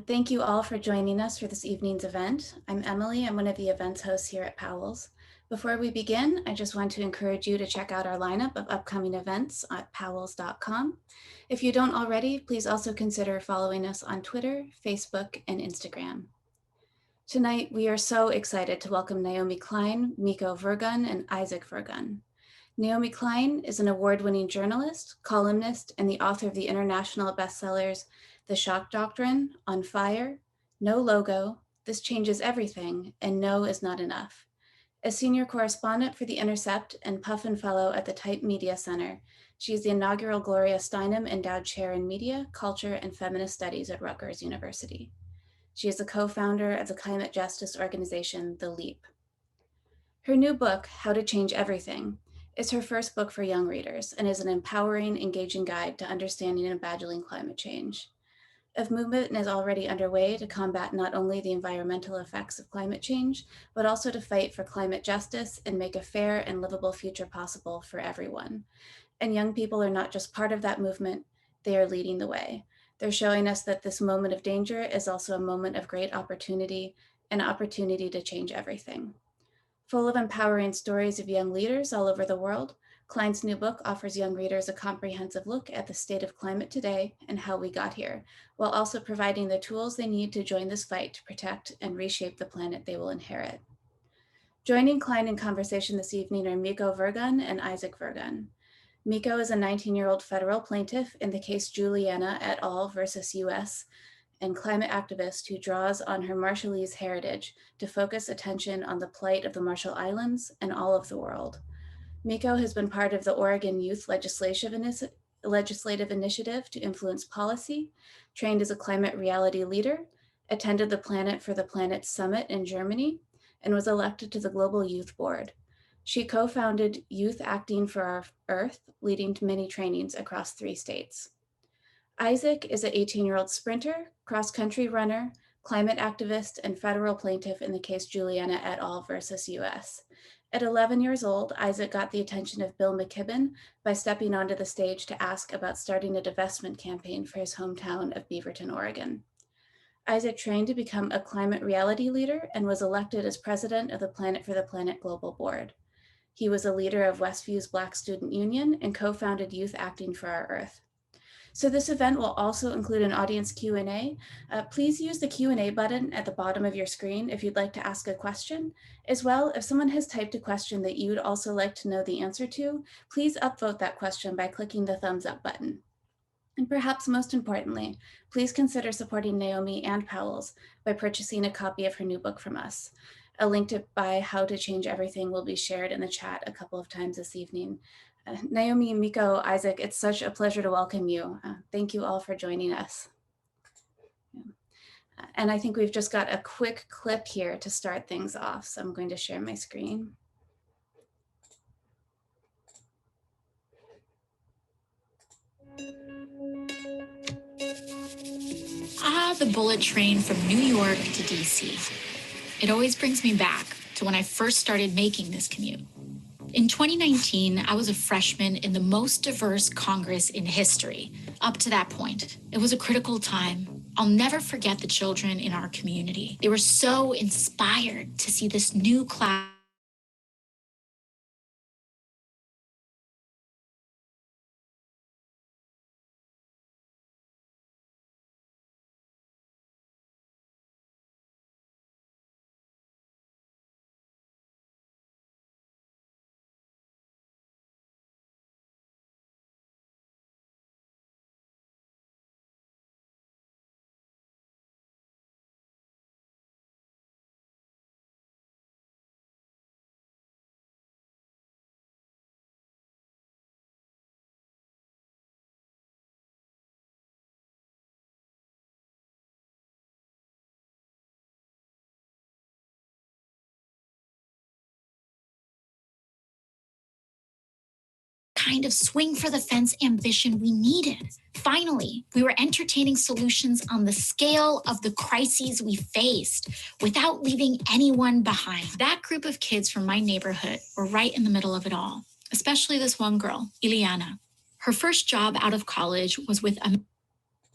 Thank you all for joining us for this evening's event. I'm Emily. I'm one of the events hosts here at Powell's. Before we begin, I just want to encourage you to check out our lineup of upcoming events at powells.com. If you don't already, please also consider following us on Twitter, Facebook, and Instagram. Tonight, we are so excited to welcome Naomi Klein, Miko Vergun, and Isaac Vergun. Naomi Klein is an award-winning journalist, columnist, and the author of the international bestsellers The Shock Doctrine, On Fire, No Logo, This Changes Everything, and No is Not Enough. As senior correspondent for The Intercept and Puffin Fellow at the Type Media Center, she is the inaugural Gloria Steinem Endowed Chair in Media, Culture, and Feminist Studies at Rutgers University. She is a co-founder of the climate justice organization, The Leap. Her new book, How to Change Everything, is her first book for young readers and is an empowering, engaging guide to understanding and battling climate change. A movement is already underway to combat not only the environmental effects of climate change, but also to fight for climate justice and make a fair and livable future possible for everyone. And young people are not just part of that movement, they are leading the way. They're showing us that this moment of danger is also a moment of great opportunity, an opportunity to change everything. Full of empowering stories of young leaders all over the world, Klein's new book offers young readers a comprehensive look at the state of climate today and how we got here, while also providing the tools they need to join this fight to protect and reshape the planet they will inherit. Joining Klein in conversation this evening are Miko Vergun and Isaac Vergun. Miko is a 19-year-old federal plaintiff in the case Juliana et al. Versus US, and climate activist who draws on her Marshallese heritage to focus attention on the plight of the Marshall Islands and all of the world. Miko has been part of the Oregon Youth Legislative Initiative to influence policy, trained as a climate reality leader, attended the Planet for the Planet Summit in Germany, and was elected to the Global Youth Board. She co-founded Youth Acting for Our Earth, leading to many trainings across 3 states. Isaac is an 18-year-old sprinter, cross-country runner, climate activist, and federal plaintiff in the case Juliana et al. Versus US. At 11 years old, Isaac got the attention of Bill McKibben by stepping onto the stage to ask about starting a divestment campaign for his hometown of Beaverton, Oregon. Isaac trained to become a climate reality leader and was elected as president of the Planet for the Planet Global Board. He was a leader of Westview's Black Student Union and co-founded Youth Acting for Our Earth. So this event will also include an audience Q&A. Please use the Q&A button at the bottom of your screen if you'd like to ask a question. As well, if someone has typed a question that you'd also like to know the answer to, please upvote that question by clicking the thumbs up button. And perhaps most importantly, please consider supporting Naomi and Powell's by purchasing a copy of her new book from us. A link to buy How to Change Everything will be shared in the chat a couple of times this evening. Naomi, Miko, Isaac, it's such a pleasure to welcome you. Thank you all for joining us. And I think we've just got a quick clip here to start things off. So I'm going to share my screen. The bullet train from New York to DC. It always brings me back to when I first started making this commute. In 2019, I was a freshman in the most diverse Congress in history. Up to that point, it was a critical time. I'll never forget the children in our community. They were so inspired to see this new class kind of swing for the fence ambition we needed. Finally, we were entertaining solutions on the scale of the crises we faced without leaving anyone behind. That group of kids from my neighborhood were right in the middle of it all, especially this one girl, Ileana. Her first job out of college was with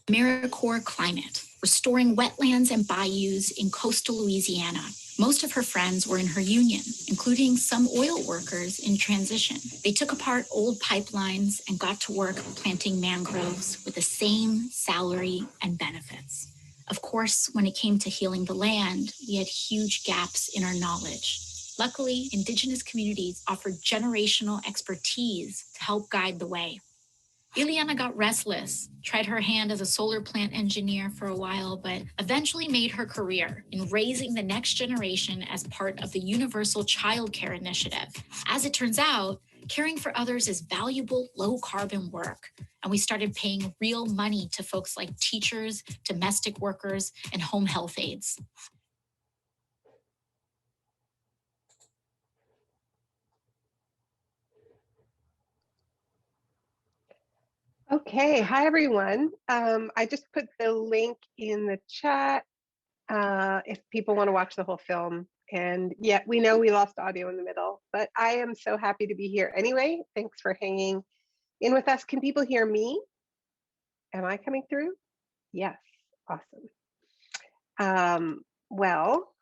AmeriCorps Climate, restoring wetlands and bayous in coastal Louisiana. Most of her friends were in her union, including some oil workers in transition. They took apart old pipelines and got to work planting mangroves with the same salary and benefits. Of course, when it came to healing the land, we had huge gaps in our knowledge. Luckily, Indigenous communities offered generational expertise to help guide the way. Ileana got restless, tried her hand as a solar plant engineer for a while, but eventually made her career in raising the next generation as part of the Universal Child Care Initiative. As it turns out, caring for others is valuable, low-carbon work, and we started paying real money to folks like teachers, domestic workers, and home health aides. Okay, hi everyone. I just put the link in the chat if people want to watch the whole film. And yeah, we know we lost audio in the middle, but I am so happy to be here anyway. Thanks for hanging in with us. Can people hear me? Am I coming through? Yes, awesome. Well,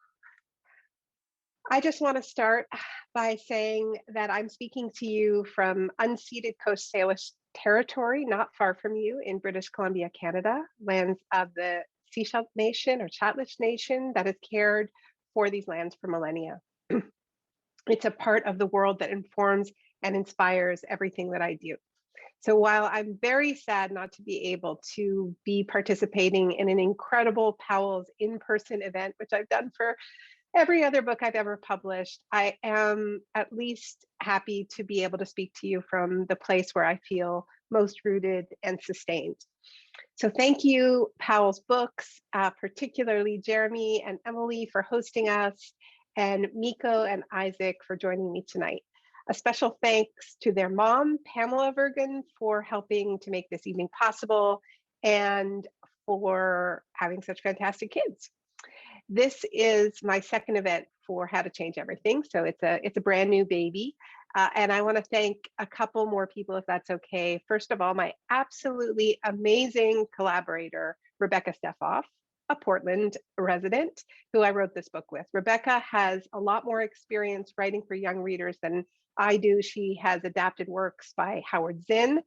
I just want to start by saying that I'm speaking to you from unceded Coast Salish territory, not far from you in British Columbia, Canada, lands of the Sechelt Nation or Chatlish Nation that has cared for these lands for millennia. It's a part of the world that informs and inspires everything that I do. So while I'm very sad not to be able to be participating in an incredible Powell's in-person event, which I've done for every other book I've ever published, I am at least happy to be able to speak to you from the place where I feel most rooted and sustained. So thank you, Powell's Books, particularly Jeremy and Emily for hosting us, and Miko and Isaac for joining me tonight. A special thanks to their mom, Pamela Vergun, for helping to make this evening possible and for having such fantastic kids. This is my second event for How to Change Everything. So it's a brand new baby. And I want to thank a couple more people, if that's okay. First of all, my absolutely amazing collaborator, Rebecca Steffoff, a Portland resident who I wrote this book with. Rebecca has a lot more experience writing for young readers than I do. She has adapted works by Howard Zinn,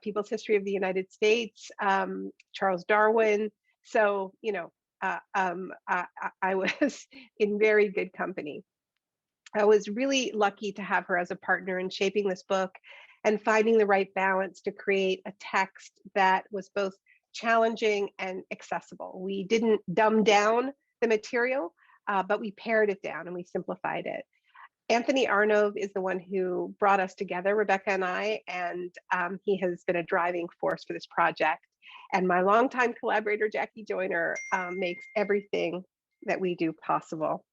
People's History of the United States, Charles Darwin. So, you know, I was in very good company. I was really lucky to have her as a partner in shaping this book and finding the right balance to create a text that was both challenging and accessible. We didn't dumb down the material, but we pared it down and we simplified it. Anthony Arnove is the one who brought us together, Rebecca and I, and he has been a driving force for this project. And my longtime collaborator, Jackie Joyner, makes everything that we do possible.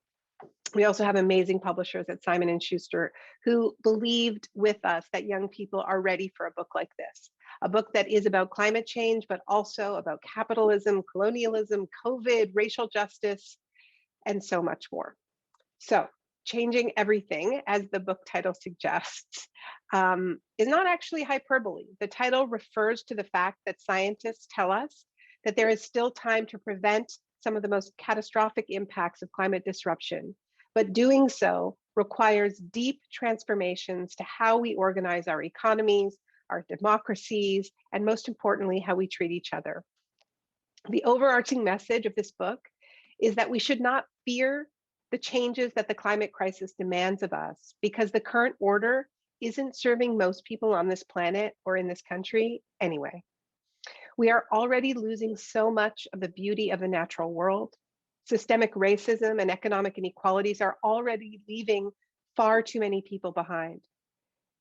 We also have amazing publishers at Simon & Schuster who believed with us that young people are ready for a book like this, a book that is about climate change, but also about capitalism, colonialism, COVID, racial justice, and so much more. So, changing everything, as the book title suggests, is not actually hyperbole. The title refers to the fact that scientists tell us that there is still time to prevent some of the most catastrophic impacts of climate disruption, but doing so requires deep transformations to how we organize our economies, our democracies, and most importantly, how we treat each other. The overarching message of this book is that we should not fear the changes that the climate crisis demands of us, because the current order isn't serving most people on this planet or in this country anyway. We are already losing so much of the beauty of the natural world. Systemic racism and economic inequalities are already leaving far too many people behind.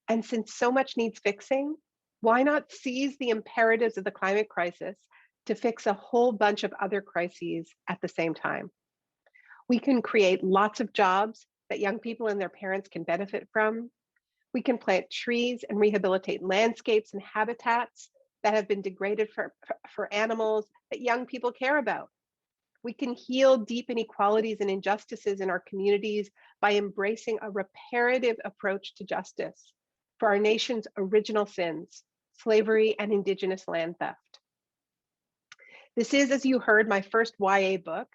And since so much needs fixing, why not seize the imperatives of the climate crisis to fix a whole bunch of other crises at the same time? We can create lots of jobs that young people and their parents can benefit from. We can plant trees and rehabilitate landscapes and habitats that have been degraded for animals that young people care about. We can heal deep inequalities and injustices in our communities by embracing a reparative approach to justice for our nation's original sins, slavery and Indigenous land theft. This is, as you heard, my first YA book.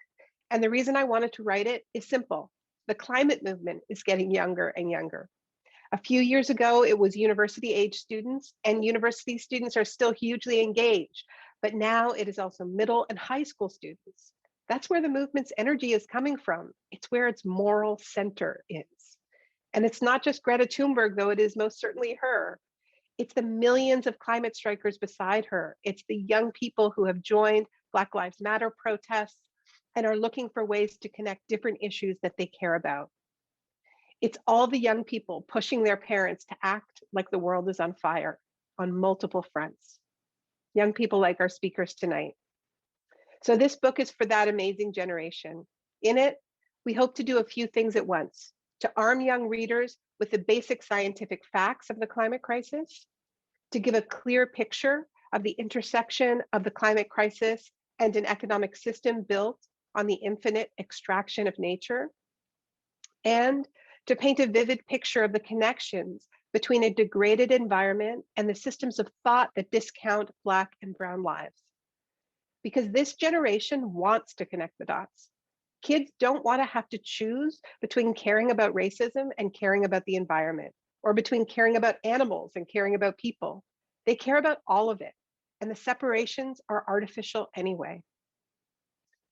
And the reason I wanted to write it is simple. The climate movement is getting younger and younger. A few years ago, it was university age students, and university students are still hugely engaged. But now it is also middle and high school students. That's where the movement's energy is coming from. It's where its moral center is. And it's not just Greta Thunberg, though it is most certainly her. It's the millions of climate strikers beside her. It's the young people who have joined Black Lives Matter protests and are looking for ways to connect different issues that they care about. It's all the young people pushing their parents to act like the world is on fire on multiple fronts. Young people like our speakers tonight. So this book is for that amazing generation. In it, we hope to do a few things at once: to arm young readers with the basic scientific facts of the climate crisis, to give a clear picture of the intersection of the climate crisis and an economic system built on the infinite extraction of nature, and to paint a vivid picture of the connections between a degraded environment and the systems of thought that discount Black and Brown lives. Because this generation wants to connect the dots. Kids don't want to have to choose between caring about racism and caring about the environment, or between caring about animals and caring about people. They care about all of it, and the separations are artificial anyway.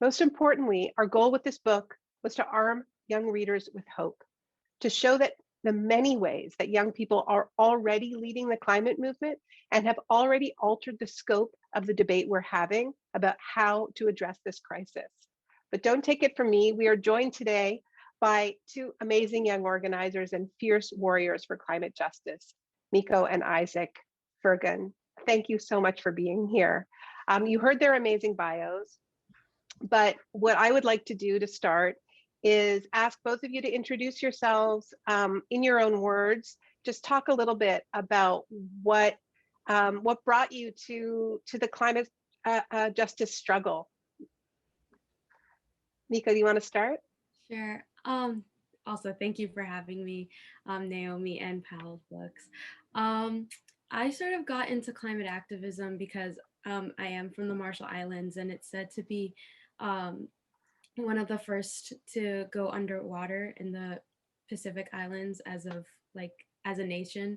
Most importantly, our goal with this book was to arm young readers with hope, to show that the many ways that young people are already leading the climate movement and have already altered the scope of the debate we're having about how to address this crisis. But don't take it from me. We are joined today by two amazing young organizers and fierce warriors for climate justice, Miko and Isaac Vergun. Thank you so much for being here. You heard their amazing bios, but what I would like to do to start is ask both of you to introduce yourselves in your own words. Just talk a little bit about what brought you to the climate justice struggle. Miko, do you want to start? Sure. Also, thank you for having me, Naomi and Powell Books. I sort of got into climate activism because I am from the Marshall Islands, and it's said to be one of the first to go underwater in the Pacific Islands as a nation.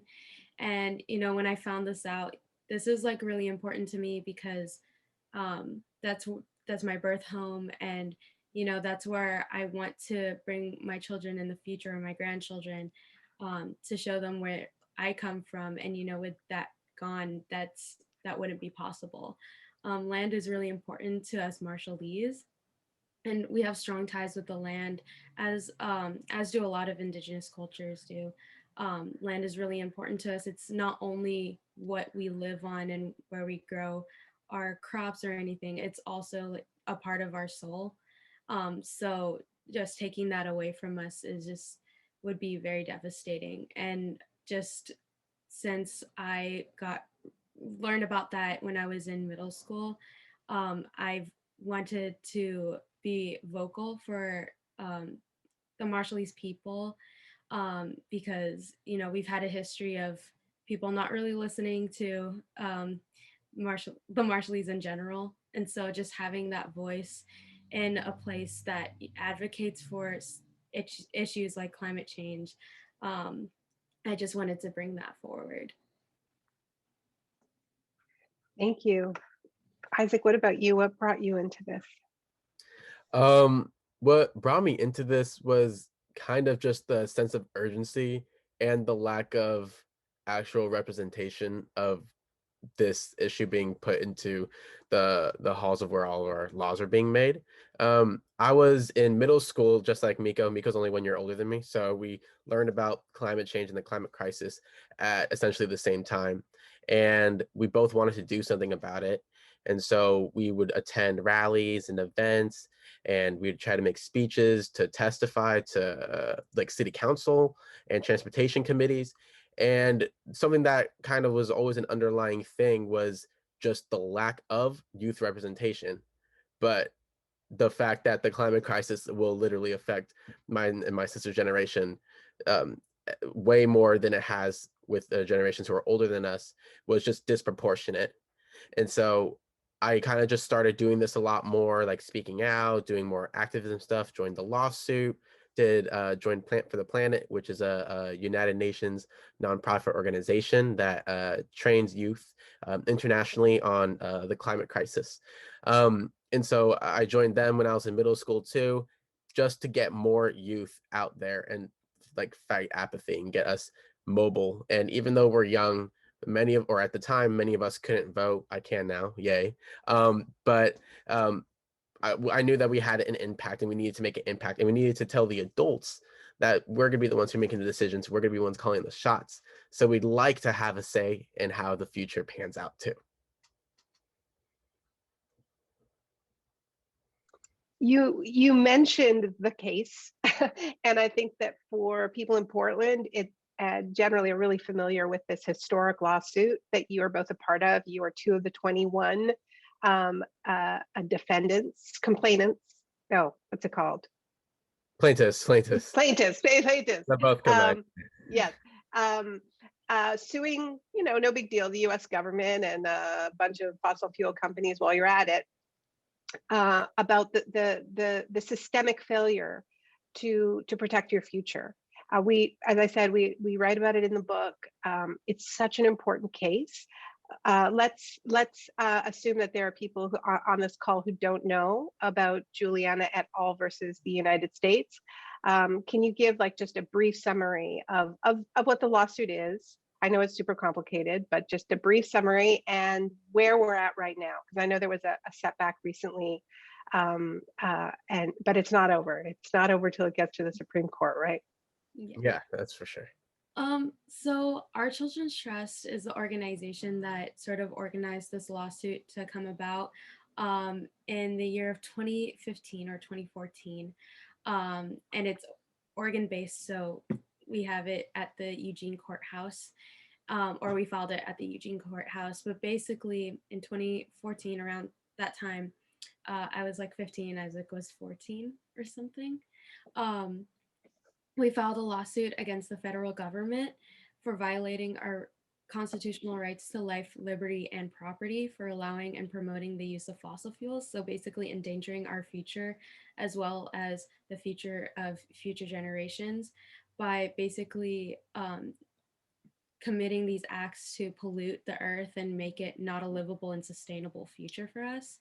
And when I found this out, this is like really important to me because that's my birth home, and that's where I want to bring my children in the future and my grandchildren, to show them where I come from. And with that gone, that wouldn't be possible. Land is really important to us Marshallese, and we have strong ties with the land, as do a lot of indigenous cultures do. Land is really important to us. It's not only what we live on and where we grow our crops or anything, it's also a part of our soul. So just taking that away from us would be very devastating. And just since I learned about that when I was in middle school, I've wanted to be vocal for the Marshallese people, because we've had a history of people not really listening to the Marshallese in general, and so just having that voice in a place that advocates for issues like climate change, I just wanted to bring that forward. Thank you. Isaac, what about you? What brought you into this? What brought me into this was kind of just the sense of urgency and the lack of actual representation of this issue being put into the halls of where all of our laws are being made. I was in middle school, just like Miko. Miko's only 1 year older than me, so we learned about climate change and the climate crisis at essentially the same time, and we both wanted to do something about it. And so we would attend rallies and events, and we'd try to make speeches to testify to like city council and transportation committees. And something that kind of was always an underlying thing was just the lack of youth representation. But the fact that the climate crisis will literally affect mine and my sister's generation way more than it has with the generations who are older than us was just disproportionate. And so I kind of just started doing this a lot more, like speaking out, doing more activism stuff, joined the lawsuit, joined Plant for the Planet, which is a United Nations nonprofit organization that trains youth internationally on the climate crisis. And so I joined them when I was in middle school too, just to get more youth out there and like fight apathy and get us mobile. And even though we're young, or at the time, many of us couldn't vote. I can now, yay. But I knew that we had an impact and we needed to make an impact and we needed to tell the adults that we're going to be the ones who are making the decisions. We're going to be the ones calling the shots. So we'd like to have a say in how the future pans out too. You mentioned the case, and I think that for people in Portland, it generally are really familiar with this historic lawsuit that you are both a part of. You are two of the 21 complainants. Oh, what's it called? Plaintiffs. Plaintiffs. They're both correct. Yes. Suing, no big deal, the US government and a bunch of fossil fuel companies while you're at it, about the systemic failure to protect your future. As I said, we write about it in the book. It's such an important case. Let's assume that there are people who are on this call who don't know about Juliana et al. Versus the United States. Can you give just a brief summary of what the lawsuit is? I know it's super complicated, but just a brief summary and where we're at right now, because I know there was a setback recently, but it's not over. It's not over till it gets to the Supreme Court, right? Yeah, that's for sure. So Our Children's Trust is the organization that sort of organized this lawsuit to come about in the year of 2015 or 2014. And it's Oregon-based, so we have it at the Eugene courthouse, or we filed it at the Eugene courthouse. But basically in 2014, around that time, I was like 15, Isaac was 14 or something. We filed a lawsuit against the federal government for violating our constitutional rights to life, liberty, and property, for allowing and promoting the use of fossil fuels. So basically endangering our future as well as the future of future generations by basically committing these acts to pollute the earth and make it not a livable and sustainable future for us.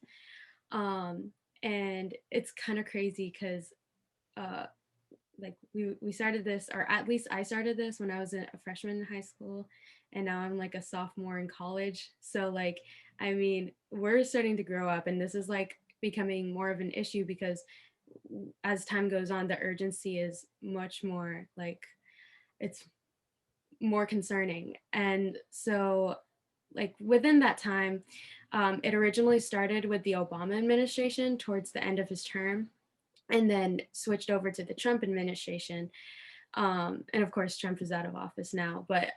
And it's kind of crazy because we started this, or at least I started this when I was a freshman in high school, and now I'm like a sophomore in college. So we're starting to grow up, and this is becoming more of an issue because as time goes on, the urgency is much more it's more concerning. And so within that time, it originally started with the Obama administration towards the end of his term, and then switched over to the Trump administration. And of course, Trump is out of office now, but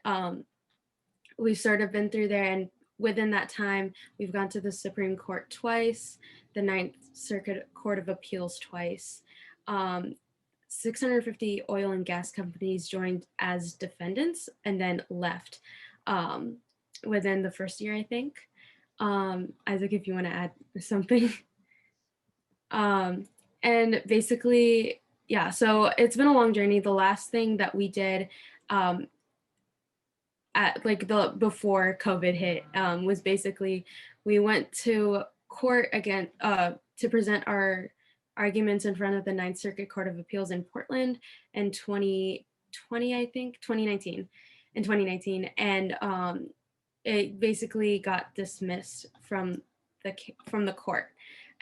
we've sort of been through there. And within that time, we've gone to the Supreme Court twice, the Ninth Circuit Court of Appeals twice. 650 oil and gas companies joined as defendants and then left within the first year, I think. Isaac, if you want to add something. And basically, yeah, so it's been a long journey. The last thing that we did before COVID hit was basically we went to court again to present our arguments in front of the Ninth Circuit Court of Appeals in Portland in 2020, I think, 2019, in 2019. And it basically got dismissed from the court.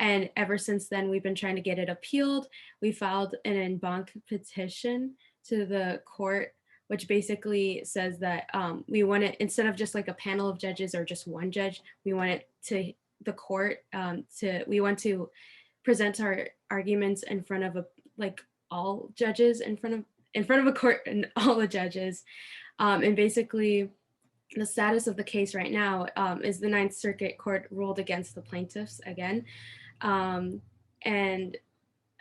And ever since then, we've been trying to get it appealed. We filed an en banc petition to the court, which basically says that we want it, instead of just a panel of judges or just one judge, we want it to the court we want to present our arguments in front of all judges, in front of a court and all the judges. And basically, the status of the case right now is the Ninth Circuit Court ruled against the plaintiffs again. And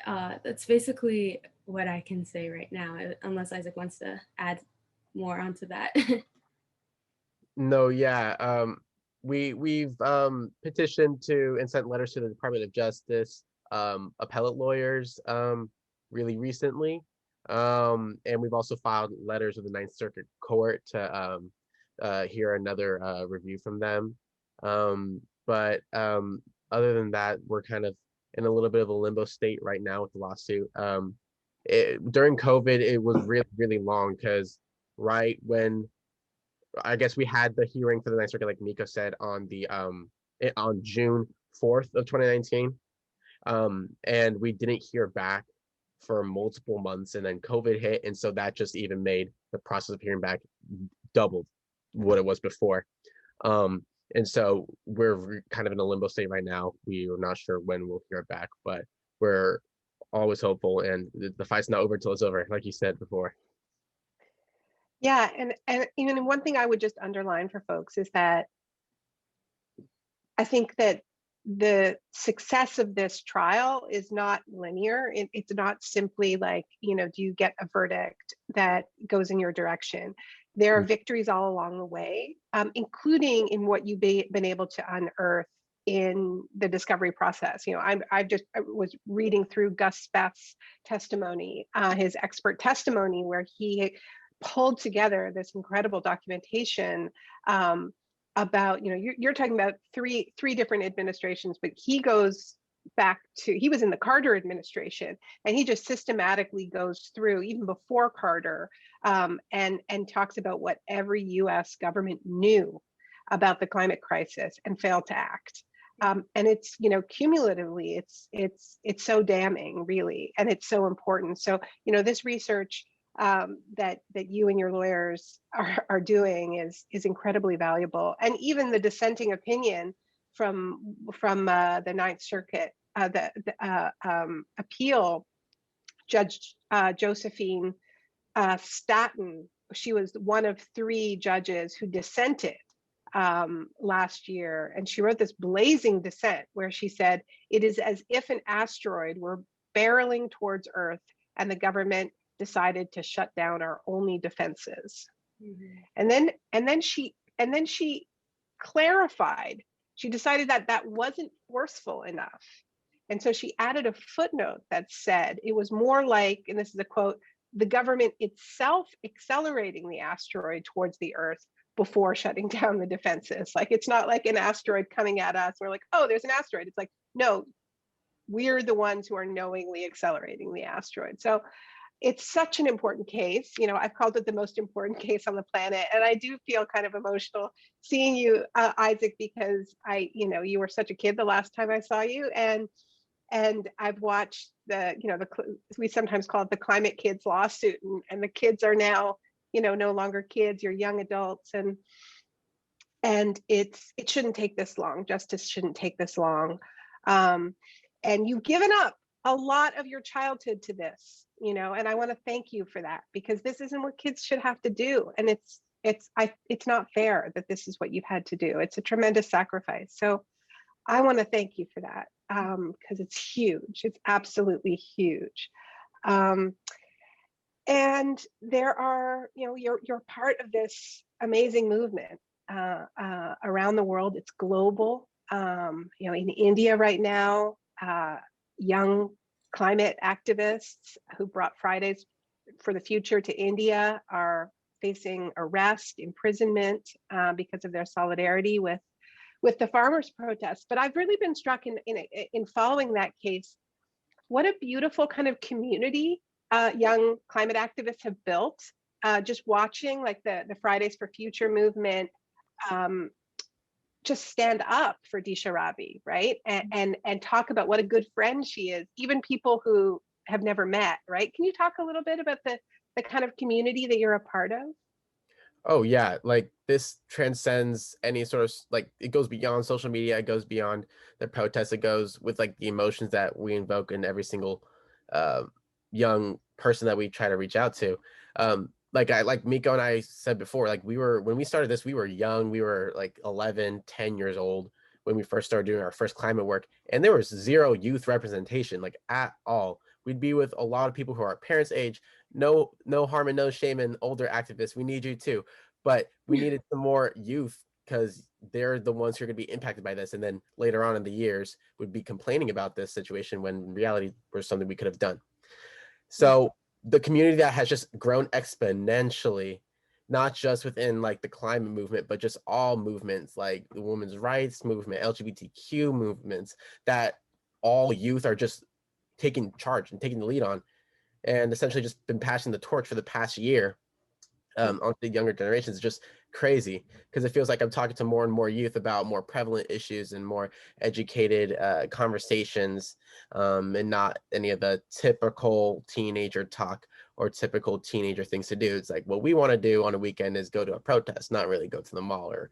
that's basically what I can say right now, unless Isaac wants to add more onto that. No, yeah. we've petitioned to and sent letters to the Department of Justice, appellate lawyers, really recently, and we've also filed letters with the Ninth Circuit Court to hear another review from them. But other than that, we're kind of in a little bit of a limbo state right now with the lawsuit. During COVID, it was really, really long because right when I guess we had the hearing for the Ninth Circuit, like Miko said, on June 4th of 2019. And we didn't hear back for multiple months, and then COVID hit, and so that just even made the process of hearing back doubled what it was before. And so we're kind of in a limbo state right now. We are not sure when we'll hear back, but we're always hopeful, and the fight's not over until it's over, like you said before. Yeah, and even one thing I would just underline for folks is that I think that the success of this trial is not linear. It's not simply like, do you get a verdict that goes in your direction? There are victories all along the way, including in what you've been able to unearth in the discovery process. I was reading through Gus Speth's testimony, his expert testimony, where he pulled together this incredible documentation about, you're talking about three different administrations, but he goes back to, he was in the Carter administration, and he just systematically goes through even before Carter, and talks about what every US government knew about the climate crisis and failed to act. And it's, cumulatively, it's so damning, really, and it's so important. So, this research that you and your lawyers are doing is incredibly valuable. And even the dissenting opinion from the Ninth Circuit, the appeal, Judge Josephine Staten, she was one of 3 judges who dissented last year, and she wrote this blazing dissent where she said, "It is as if an asteroid were barreling towards Earth and the government decided to shut down our only defenses." Mm-hmm. And then she clarified. She decided that wasn't forceful enough, and so she added a footnote that said it was more like, and this is a quote, "the government itself accelerating the asteroid towards the Earth before shutting down the defenses." Like, it's not like an asteroid coming at us. We're like, oh, there's an asteroid. It's like, no, we're the ones who are knowingly accelerating the asteroid. So it's such an important case. I've called it the most important case on the planet. And I do feel kind of emotional seeing you, Isaac, because you were such a kid the last time I saw you. And I've watched we sometimes call it the climate kids lawsuit, and the kids are now, no longer kids, you're young adults. And it shouldn't take this long. Justice shouldn't take this long. And you've given up a lot of your childhood to this, and I want to thank you for that, because this isn't what kids should have to do. And it's not fair that this is what you've had to do. It's a tremendous sacrifice. So I want to thank you for that, because it's huge. It's absolutely huge. And there are, you're part of this amazing movement around the world. It's global. In India right now, young climate activists who brought Fridays for the Future to India are facing arrest, imprisonment, because of their solidarity with the farmers' protests. But I've really been struck in following that case, what a beautiful kind of community young climate activists have built. Just watching like the Fridays for Future movement just stand up for Disha Ravi, right? And talk about what a good friend she is, even people who have never met, right? Can you talk a little bit about the kind of community that you're a part of? Oh yeah, like this transcends any sort of, like, it goes beyond social media, it goes beyond the protests, it goes with like the emotions that we invoke in every single young person that we try to reach out to. Like Miko and I said before, like when we started this, we were young, we were like 11, 10 years old when we first started doing our first climate work, and there was zero youth representation, like, at all. We'd be with a lot of people who are our parents' age. No harm and no shame in older activists. We need you too. But we needed some more youth because they're the ones who are going to be impacted by this, and then later on in the years would be complaining about this situation when in reality was something we could have done. So the community that has just grown exponentially, not just within like the climate movement, but just all movements like the women's rights movement, LGBTQ movements, that all youth are just taking charge and taking the lead on, and essentially just been passing the torch for the past year on the younger generations. Is just crazy, because it feels like I'm talking to more and more youth about more prevalent issues and more educated conversations, and not any of the typical teenager talk or typical teenager things to do. It's like, what we want to do on a weekend is go to a protest, not really go to the mall or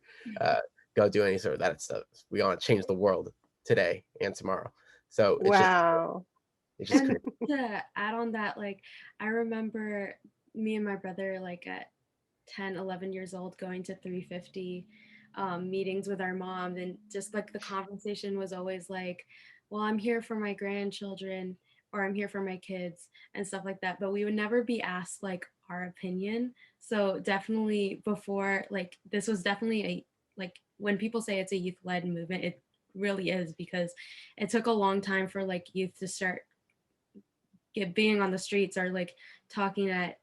go do any sort of that stuff. We want to change the world today and tomorrow. So Wow. it's just And crazy. to add on that, like, I remember me and my brother, like at 10, 11 years old, going to 350 meetings with our mom. And just like the conversation was always like, well, I'm here for my grandchildren, or I'm here for my kids and stuff like that. But we would never be asked like our opinion. So definitely before, like, this was definitely like when people say it's a youth led movement, it really is, because it took a long time for like youth to start being on the streets or like talking at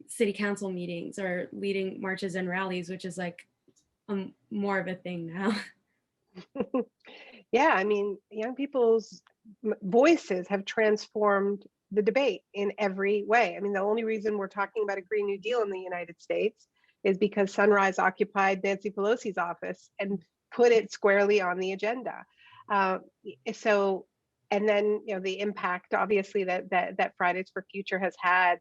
city council meetings or leading marches and rallies, which is like more of a thing now. Yeah, I mean, young people's voices have transformed the debate in every way. I mean, the only reason we're talking about a Green New Deal in the United States is because Sunrise occupied Nancy Pelosi's office and put it squarely on the agenda. Uh, so, and then the impact, obviously, that Fridays for Future has had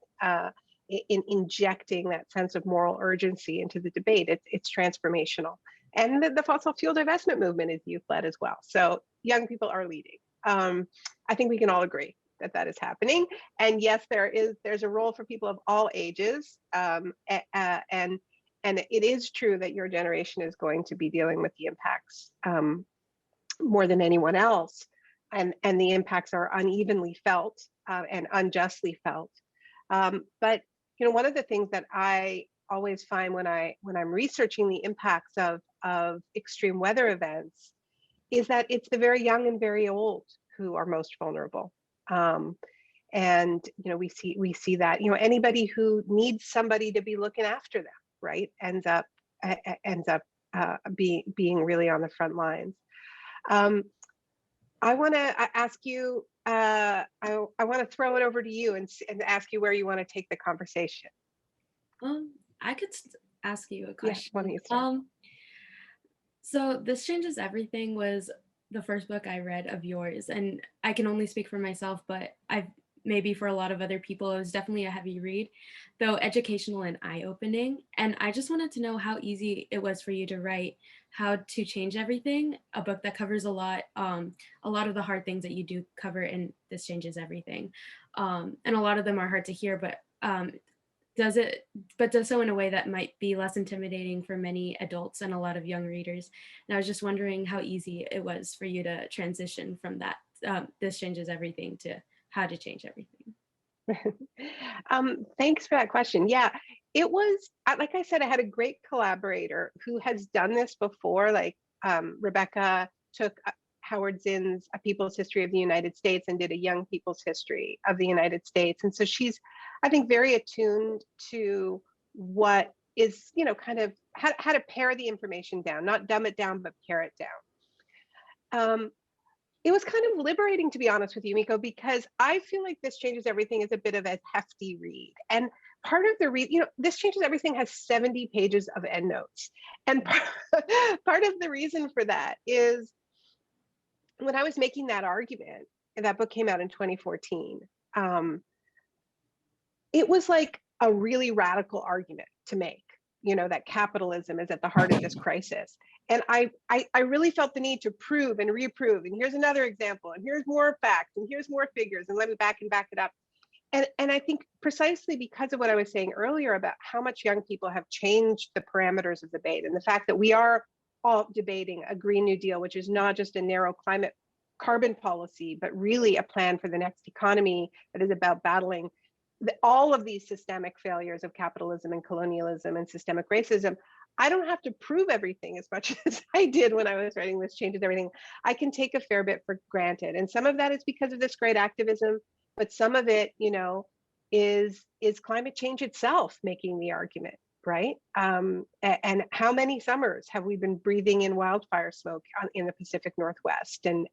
in injecting that sense of moral urgency into the debate. It's transformational. And the fossil fuel divestment movement is youth led as well. So young people are leading. I think we can all agree that is happening. And yes, there's a role for people of all ages. And it is true that your generation is going to be dealing with the impacts more than anyone else. And the impacts are unevenly felt and unjustly felt. But one of the things that I always find when I'm researching the impacts of extreme weather events is that it's the very young and very old who are most vulnerable. And we see that anybody who needs somebody to be looking after them, right, ends up being really on the front lines. I want to ask you. I want to throw it over to you and ask you where you want to take the conversation. I could ask you a Yeah, question. why don't you start? So This Changes Everything was the first book I read of yours, and I can only speak for myself, but maybe for a lot of other people, it was definitely a heavy read, though educational and eye-opening. And I just wanted to know how easy it was for you to write How to Change Everything, a book that covers a lot of the hard things that you do cover in This Changes Everything. And a lot of them are hard to hear, but does so in a way that might be less intimidating for many adults and a lot of young readers. And I was just wondering how easy it was for you to transition from that This Changes Everything to How to Change Everything. Thanks for that question. Yeah, it was, like I said, I had a great collaborator who has done this before. Like Rebecca took Howard Zinn's A People's History of the United States and did a Young People's History of the United States. And so she's, I think, very attuned to what is, kind of how to pare the information down, not dumb it down, but pare it down. It was kind of liberating, to be honest with you, Miko, because I feel like This Changes Everything is a bit of a hefty read. And part of the read, This Changes Everything has 70 pages of endnotes. And part of the reason for that is when I was making that argument, and that book came out in 2014, it was like a really radical argument to make, that capitalism is at the heart of this crisis. And I really felt the need to prove and reprove, and here's another example, and here's more facts, and here's more figures, and let me back it up. And I think precisely because of what I was saying earlier about how much young people have changed the parameters of debate, and the fact that we are all debating a Green New Deal, which is not just a narrow climate carbon policy, but really a plan for the next economy that is about battling all of these systemic failures of capitalism and colonialism and systemic racism. I don't have to prove everything as much as I did when I was writing This Changes Everything. I can take a fair bit for granted. And some of that is because of this great activism, but some of it, is climate change itself making the argument, right? And how many summers have we been breathing in wildfire smoke in the Pacific Northwest and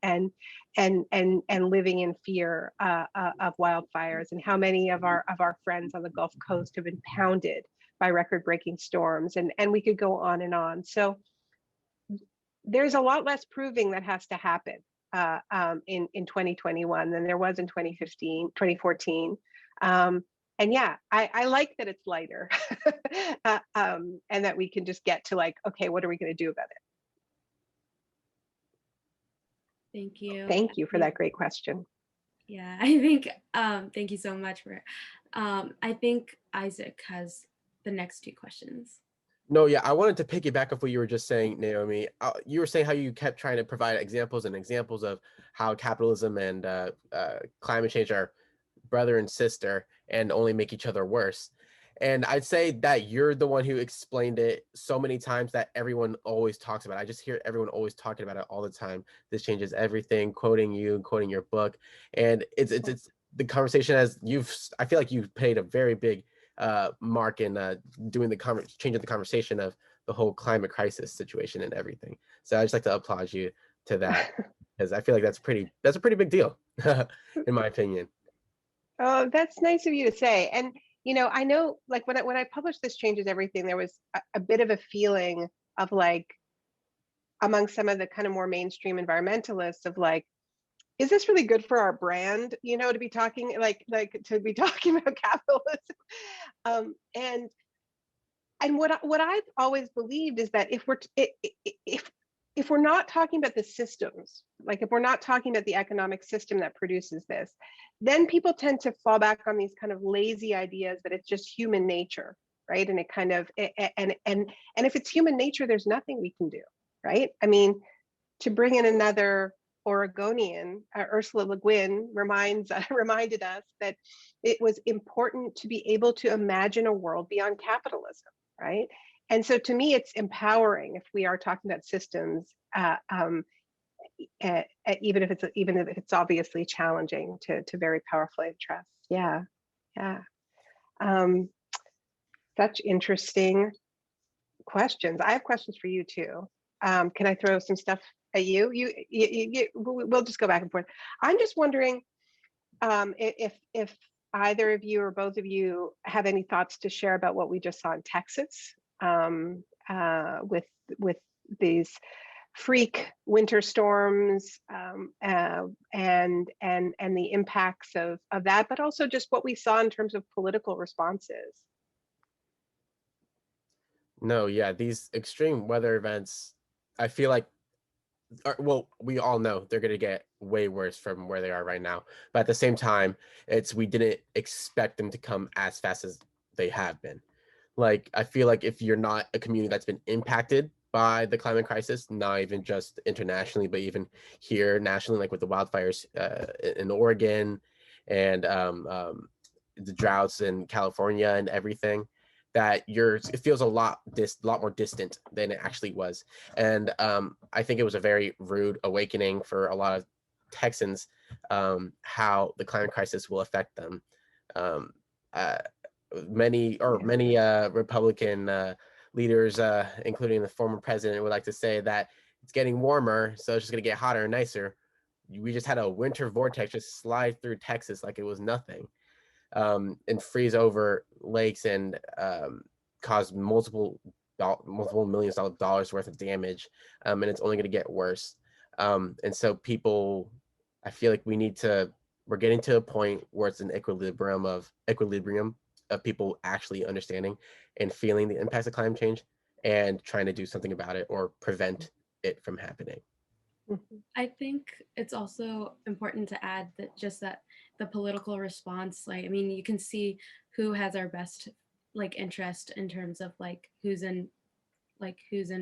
living in fear of wildfires? And how many of our friends on the Gulf Coast have been pounded by record-breaking storms? And we could go on and on. So there's a lot less proving that has to happen in 2021 than there was in 2014. And yeah, I like that it's lighter and that we can just get to like, okay, what are we going to do about it? Thank you. Thank you for that great question. Yeah, I think, thank you so much for, I think Isaac has the next two questions. No, yeah, I wanted to piggyback off what you were just saying, Naomi. You were saying how you kept trying to provide examples of how capitalism and climate change are brother and sister and only make each other worse. And I'd say that you're the one who explained it so many times that everyone always talks about it. I just hear everyone always talking about it all the time. This changes everything, quoting you, quoting your book. And it's the conversation I feel like you've played a very big mark in doing changing the conversation of the whole climate crisis situation and everything. So I just like to applaud you to that because I feel like that's a pretty big deal in my opinion. Oh, that's nice of you to say. And I know, like when I published This Changes Everything, there was a bit of a feeling of like among some of the kind of more mainstream environmentalists of like, is this really good for our brand, to be talking to be talking about capitalism? And what I've always believed is that if we're not talking about the systems, like if we're not talking about the economic system that produces this, then people tend to fall back on these kind of lazy ideas that it's just human nature, right? And it kind of and if it's human nature, there's nothing we can do, right? I mean, to bring in another Oregonian, Ursula Le Guin reminded us that it was important to be able to imagine a world beyond capitalism, right? And so to me, it's empowering if we are talking about systems, even if it's obviously challenging to very powerfully address. Yeah. Such interesting questions. I have questions for you too. Can I throw some stuff at you? We'll just go back and forth. I'm just wondering if either of you or both of you have any thoughts to share about what we just saw in Texas with these freak winter storms and the impacts of that, but also just what we saw in terms of political responses. No, yeah, these extreme weather events, I feel like, well, we all know they're going to get way worse from where they are right now. But at the same time, we didn't expect them to come as fast as they have been. Like, I feel like if you're not a community that's been impacted by the climate crisis, not even just internationally, but even here nationally, like with the wildfires in Oregon and the droughts in California and everything, that it feels a lot more distant than it actually was. And I think it was a very rude awakening for a lot of Texans, how the climate crisis will affect them. Many Republican leaders, including the former president, would like to say that it's getting warmer, so it's just going to get hotter and nicer. We just had a winter vortex just slide through Texas like it was nothing, and freeze over lakes and cause multiple millions of dollars worth of damage, and it's only going to get worse. And so people, I feel like we're getting to a point where it's an equilibrium of people actually understanding and feeling the impacts of climate change and trying to do something about it or prevent it from happening. I think it's also important to add that the political response, like, I mean, you can see who has our best like interest in terms of like who's in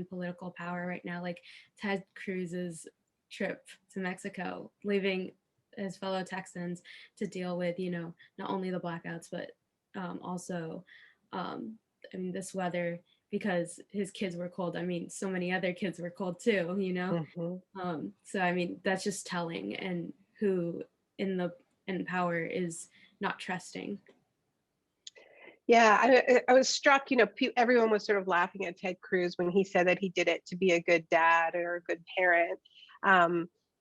political power right now, like Ted Cruz's trip to Mexico, leaving his fellow Texans to deal with, not only the blackouts, but also, I mean, this weather because his kids were cold. I mean, so many other kids were cold too, you know? So I mean, that's just telling, and who in power is not trusting. Yeah, I was struck, everyone was sort of laughing at Ted Cruz when he said that he did it to be a good dad or a good parent,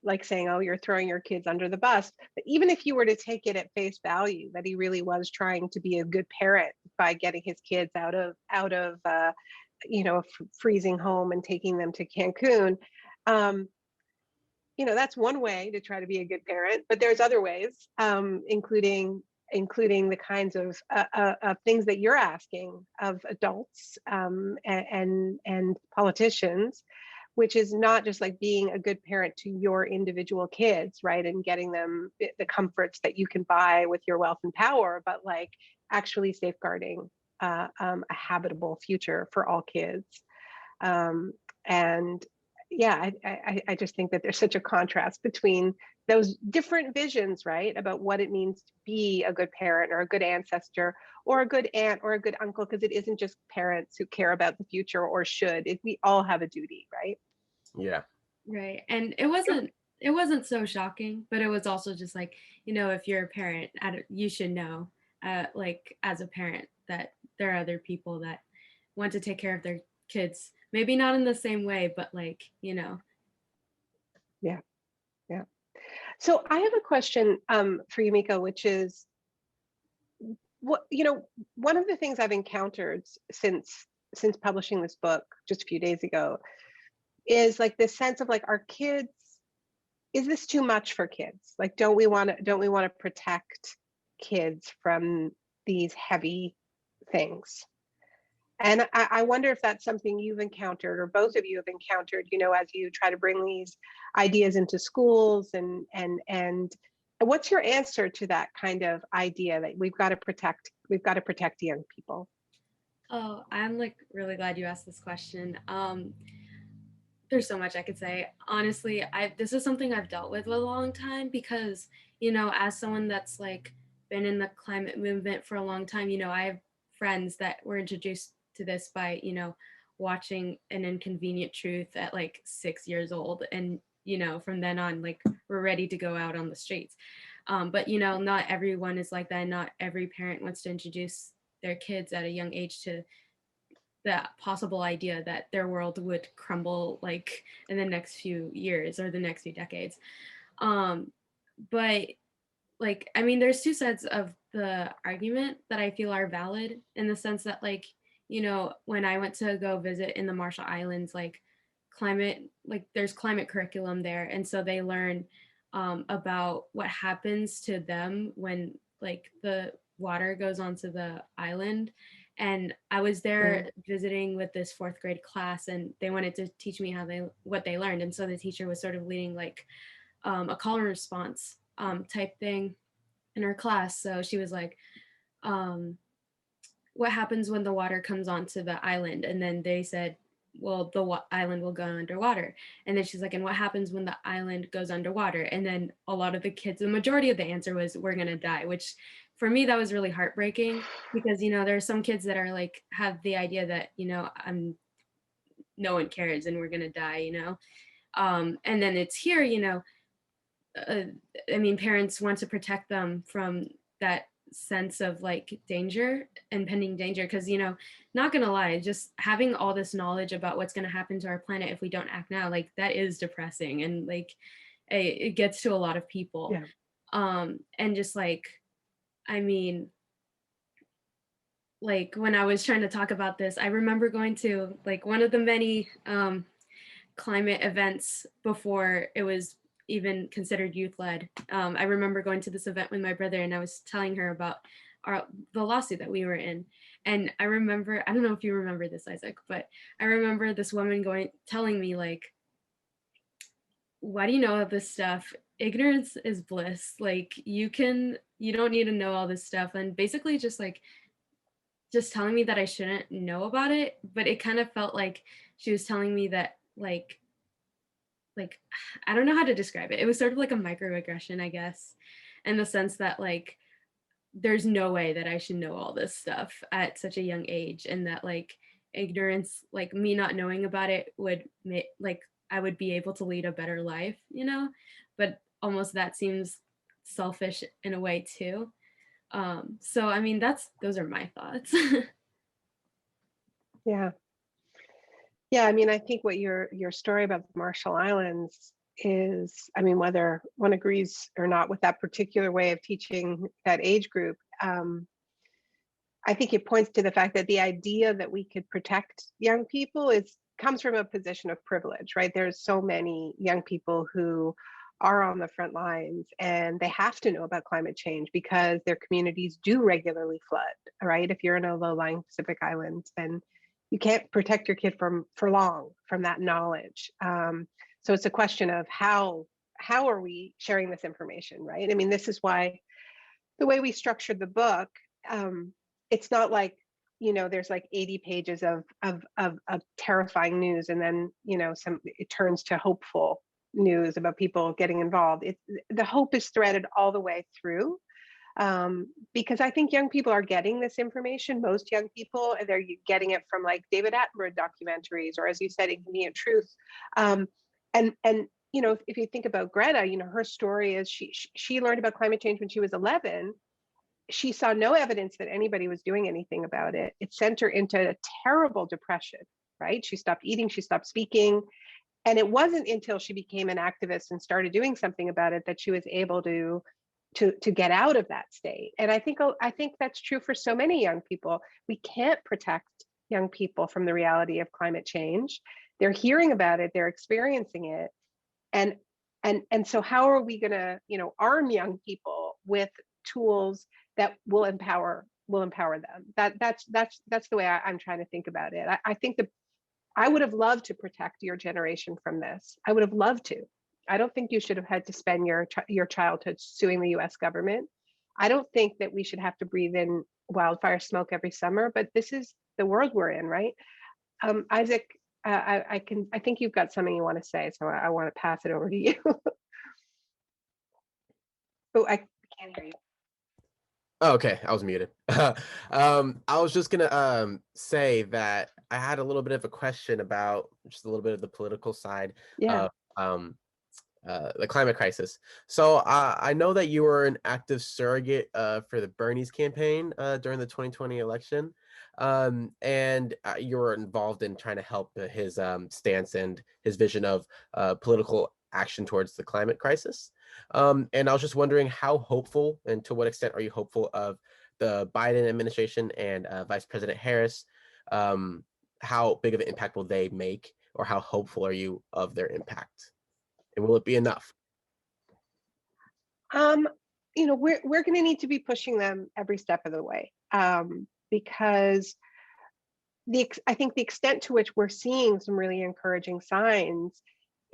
like saying, oh, you're throwing your kids under the bus. But even if you were to take it at face value, that he really was trying to be a good parent by getting his kids out of a freezing home and taking them to Cancun. That's one way to try to be a good parent, but there's other ways, including the kinds of things that you're asking of adults, and politicians, which is not just like being a good parent to your individual kids, right, and getting them the comforts that you can buy with your wealth and power, but like actually safeguarding a habitable future for all kids. And yeah, I just think that there's such a contrast between those different visions, right, about what it means to be a good parent or a good ancestor or a good aunt or a good uncle, because it isn't just parents who care about the future or should. We all have a duty, right? Yeah. Right. And it wasn't so shocking, but it was also just like, if you're a parent, you should know, like as a parent, that there are other people that want to take care of their kids, maybe not in the same way, but like, Yeah. So I have a question for you, Miko, which is, one of the things I've encountered since publishing this book just a few days ago is like this sense of like, our kids, is this too much for kids? Like, don't we want to protect kids from these heavy things? And I wonder if that's something you've encountered, or both of you have encountered, as you try to bring these ideas into schools, and what's your answer to that kind of idea that we've got to protect young people? Oh, I'm like really glad you asked this question. There's so much I could say. Honestly, this is something I've dealt with a long time because, as someone that's like been in the climate movement for a long time, I have friends that were introduced to this by, watching An Inconvenient Truth at like 6 years old. And, from then on, like, we're ready to go out on the streets. But, not everyone is like that. Not every parent wants to introduce their kids at a young age to the possible idea that their world would crumble like in the next few years or the next few decades. But like, I mean, there's two sides of the argument that I feel are valid, in the sense that, like, when I went to go visit in the Marshall Islands, like there's climate curriculum there. And so they learn about what happens to them when like the water goes onto the island. And I was there visiting with this 4th grade class, and they wanted to teach me what they learned. And so the teacher was sort of leading like a call and response type thing in her class. So she was like, what happens when the water comes onto the island? And then they said, well, the island will go underwater. And then she's like, and what happens when the island goes underwater? And then a lot of the kids, the majority of the answer was, we're going to die, which for me, that was really heartbreaking, because, there are some kids that are like, have the idea that, no one cares and we're going to die, and then it's here, I mean, parents want to protect them from that sense of like danger, impending danger, because not gonna lie, just having all this knowledge about what's going to happen to our planet if we don't act now, like, that is depressing, and like it gets to a lot of people. And just like, I mean, like when I was trying to talk about this, I remember going to like one of the many climate events before it was even considered youth-led. I remember going to this event with my brother, and I was telling her about the lawsuit that we were in. And I remember, I don't know if you remember this, Isaac, but I remember this woman telling me like, why do you know all this stuff? Ignorance is bliss. Like, you don't need to know all this stuff. And basically just telling me that I shouldn't know about it. But it kind of felt like she was telling me that like I don't know how to describe it. It was sort of like a microaggression, I guess, in the sense that like there's no way that I should know all this stuff at such a young age, and that like ignorance, like me not knowing about it would make, like, I would be able to lead a better life, you know? But almost that seems selfish in a way too. So I mean, those are my thoughts. Yeah. Yeah, I mean, I think what your story about the Marshall Islands is, I mean, whether one agrees or not with that particular way of teaching that age group, I think it points to the fact that the idea that we could protect young people is comes from a position of privilege, right? There's so many young people who are on the front lines and they have to know about climate change because their communities do regularly flood, right? If you're in a low-lying Pacific island, then you can't protect your kid from for long from that knowledge. So it's a question of how are we sharing this information, right? I mean, this is why the way we structured the book, it's not like, you know, there's like 80 pages of terrifying news and then, you know, it turns to hopeful news about people getting involved. The hope is threaded all the way through, because I think young people are getting this information. Most young people, they're getting it from like David Attenborough documentaries, or as you said, Inconvenient Truth. And you know, if you think about Greta, you know, her story is she learned about climate change when she was 11. She saw no evidence that anybody was doing anything about it. It sent her into a terrible depression, right? She stopped eating, she stopped speaking. And it wasn't until she became an activist and started doing something about it that she was able to get out of that state. And I think that's true for so many young people. We can't protect young people from the reality of climate change. They're hearing about it, they're experiencing it. And so how are we going to, you know, arm young people with tools that will empower them? That's the way I'm trying to think about it. I think that I would have loved to protect your generation from this. I would have loved to. I don't think you should have had to spend your childhood suing the U.S. government. I don't think that we should have to breathe in wildfire smoke every summer, but this is the world we're in, right? Isaac, I think you've got something you want to say, so I want to pass it over to you. Oh, I can't hear you. Oh, okay, I was muted. I was just gonna say that I had a little bit of a question about just a little bit of the political side Yeah. of the climate crisis. So I know that you were an active surrogate for the Bernie's campaign during the 2020 election, and you were involved in trying to help his stance and his vision of political action towards the climate crisis. And I was just wondering how hopeful and to what extent are you hopeful of the Biden administration and Vice President Harris? How big of an impact will they make, or how hopeful are you of their impact? And will it be enough? You know, we're going to need to be pushing them every step of the way, because I think the extent to which we're seeing some really encouraging signs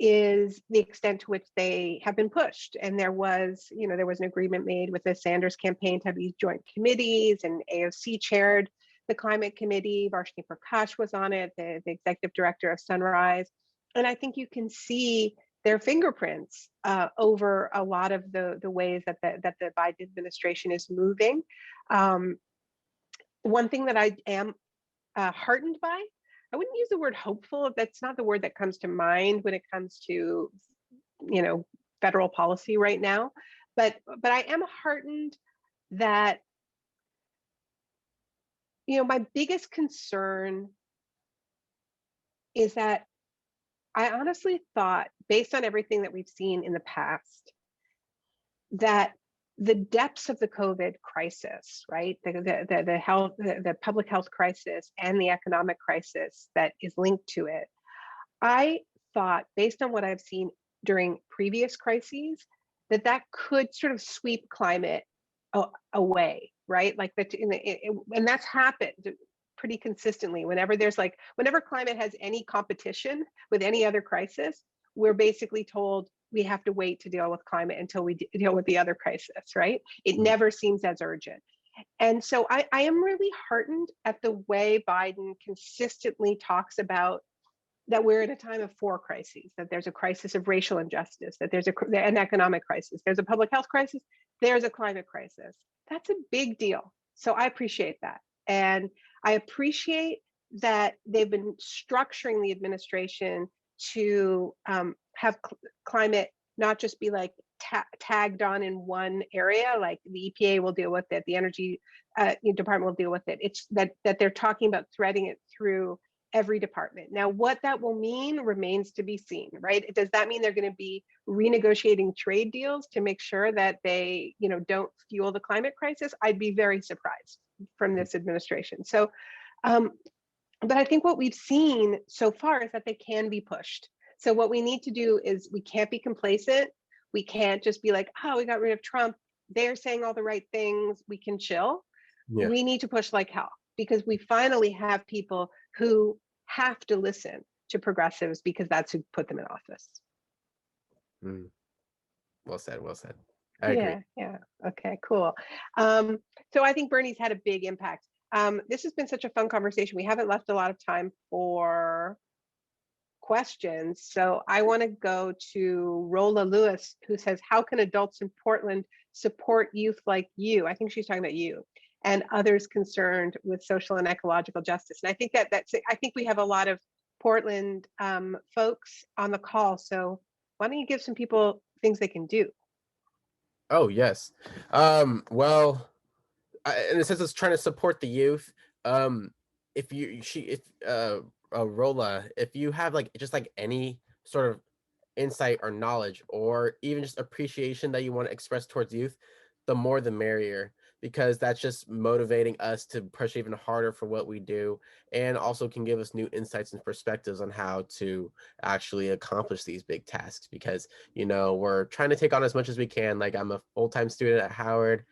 is the extent to which they have been pushed. And there was an agreement made with the Sanders campaign to have these joint committees, and AOC chaired the climate committee. Varshini Prakash was on it, the executive director of Sunrise. And I think you can see their fingerprints over a lot of the ways that the Biden administration is moving. One thing that I am heartened by, I wouldn't use the word hopeful. That's not the word that comes to mind when it comes to, you know, federal policy right now. But I am heartened that, you know, my biggest concern is that I honestly thought, based on everything that we've seen in the past, that the depths of the COVID crisis, right, the public health crisis and the economic crisis that is linked to it, I thought, based on what I've seen during previous crises, that could sort of sweep climate away, right? Like that, and that's happened pretty consistently. Whenever climate has any competition with any other crisis, we're basically told we have to wait to deal with climate until we deal with the other crisis, right? It never seems as urgent. And so I am really heartened at the way Biden consistently talks about that we're at a time of four crises, that there's a crisis of racial injustice, that there's an economic crisis, there's a public health crisis, there's a climate crisis. That's a big deal. So I appreciate that. And I appreciate that they've been structuring the administration to have climate not just be like tagged on in one area, like the EPA will deal with it, the energy department will deal with it. It's that they're talking about threading it through every department. Now, what that will mean remains to be seen, right? Does that mean they're going to be renegotiating trade deals to make sure that they, don't fuel the climate crisis? I'd be very surprised from this administration. So, but I think what we've seen so far is that they can be pushed. So what we need to do is we can't be complacent. We can't just be like, oh, we got rid of Trump. They're saying all the right things. We can chill. Yeah. We need to push like hell because we finally have people who have to listen to progressives because that's who put them in office. Well said. Well said. I agree. Yeah. Okay, cool. So I think Bernie's had a big impact. This has been such a fun conversation. We haven't left a lot of time for questions. So I want to go to Rolla Lewis, who says, how can adults in Portland support youth like you? I think she's talking about you and others concerned with social and ecological justice. And I think I think we have a lot of Portland folks on the call. So why don't you give some people things they can do? Oh, yes. Well, in a sense, it's trying to support the youth. Rolla, if you have just any sort of insight or knowledge or even just appreciation that you want to express towards youth, the more the merrier, because that's just motivating us to push even harder for what we do, and also can give us new insights and perspectives on how to actually accomplish these big tasks, because we're trying to take on as much as we can. Like, I'm a full-time student at Howard,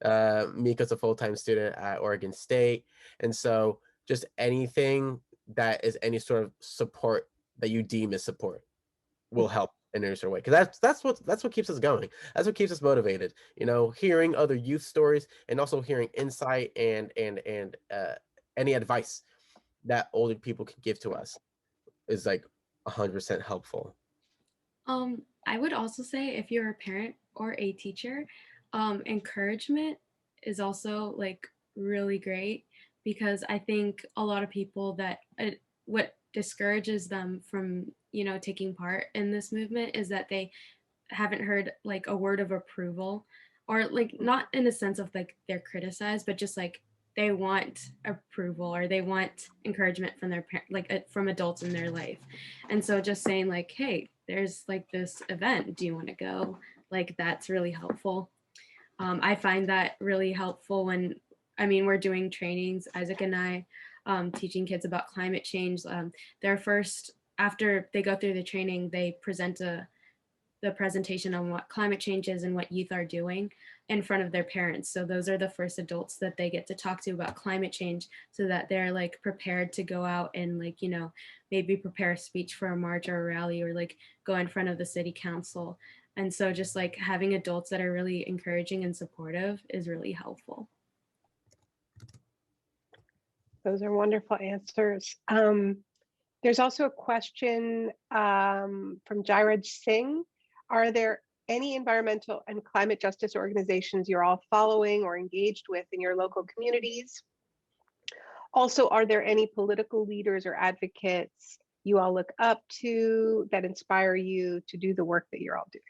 Miko's a full-time student at Oregon State, and so just anything that is any sort of support that you deem as support will help in a certain way, because that's what keeps us going. That's what keeps us motivated. Hearing other youth stories and also hearing insight and any advice that older people can give to us is 100% helpful. I would also say if you're a parent or a teacher, encouragement is also really great, because I think a lot of people that what discourages them from taking part in this movement is that they haven't heard a word of approval, or not in a sense of they're criticized, but just they want approval or they want encouragement from their from adults in their life. And so just saying hey, there's this event, do you want to go? That's really helpful. I find that really helpful when we're doing trainings, Isaac and I, teaching kids about climate change. Their first, after they go through the training, they present the presentation on what climate change is and what youth are doing in front of their parents. So those are the first adults that they get to talk to about climate change, so that they're prepared to go out and maybe prepare a speech for a march or a rally, or go in front of the city council. And so just having adults that are really encouraging and supportive is really helpful. Those are wonderful answers. There's also a question from Jairaj Singh. Are there any environmental and climate justice organizations you're all following or engaged with in your local communities? Also, are there any political leaders or advocates you all look up to that inspire you to do the work that you're all doing?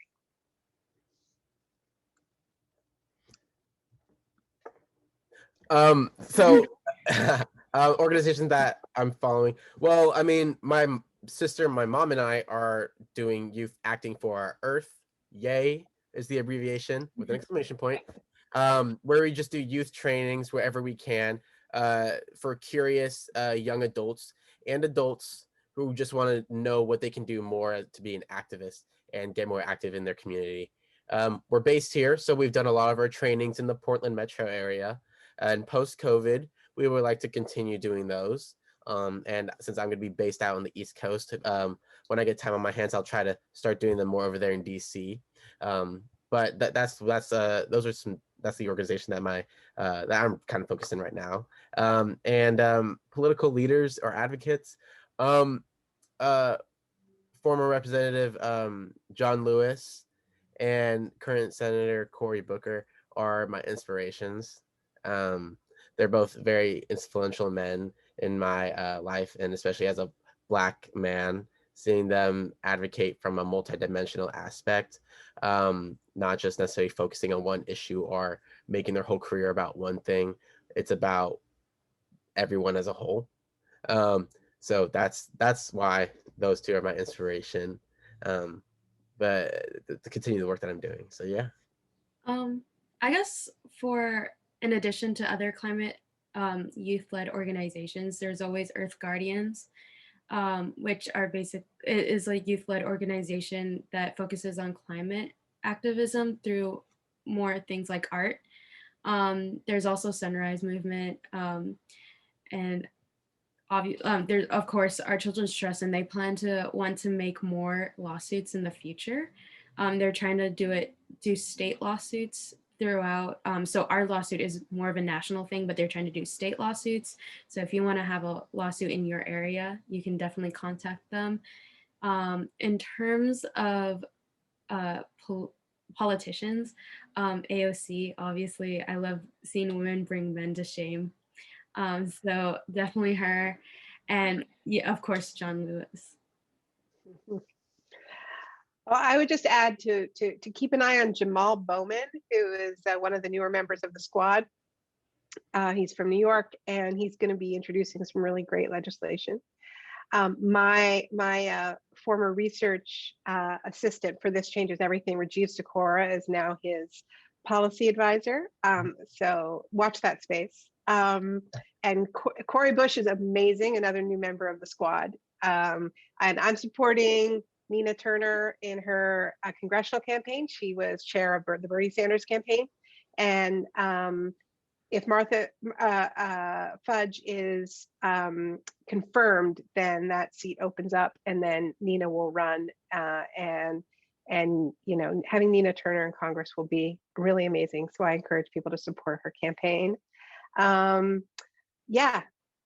So organizations that I'm following. Well, my sister, my mom, and I are doing youth acting for our Earth. Yay is the abbreviation with an exclamation point. Where we just do youth trainings wherever we can for curious young adults and adults who just want to know what they can do more to be an activist and get more active in their community. We're based here, so we've done a lot of our trainings in the Portland metro area. And post-COVID, we would like to continue doing those. And since I'm going to be based out on the East Coast, when I get time on my hands, I'll try to start doing them more over there in DC. But that's the organization that that I'm kind of focused in right now. And political leaders or advocates, former Representative John Lewis and current Senator Cory Booker are my inspirations. They're both very influential men in my life, and especially as a Black man, seeing them advocate from a multidimensional aspect, not just necessarily focusing on one issue or making their whole career about one thing. It's about everyone as a whole. So that's why those two are my inspiration. But to continue the work that I'm doing. So yeah. I guess for in addition to other climate youth-led organizations, there's always Earth Guardians, which are is a youth-led organization that focuses on climate activism through more things like art. There's also Sunrise Movement, and there's of course our Children's Trust, and they want to make more lawsuits in the future. They're trying to do state lawsuits throughout. So our lawsuit is more of a national thing, but they're trying to do state lawsuits. So if you want to have a lawsuit in your area, you can definitely contact them. In terms of politicians, AOC, obviously, I love seeing women bring men to shame. So definitely her, and yeah, of course, John Lewis. Well, I would just add to keep an eye on Jamal Bowman, who is one of the newer members of the squad. He's from New York, and he's going to be introducing some really great legislation. My former research assistant for This Changes Everything, Rajiv Sikora, is now his policy advisor. So watch that space. And Cori Bush is amazing, another new member of the squad. And I'm supporting Nina Turner in her congressional campaign. She was chair of the Bernie Sanders campaign. And if Martha Fudge is confirmed, then that seat opens up, and then Nina will run. And you know, having Nina Turner in Congress will be really amazing. So I encourage people to support her campaign. Yeah.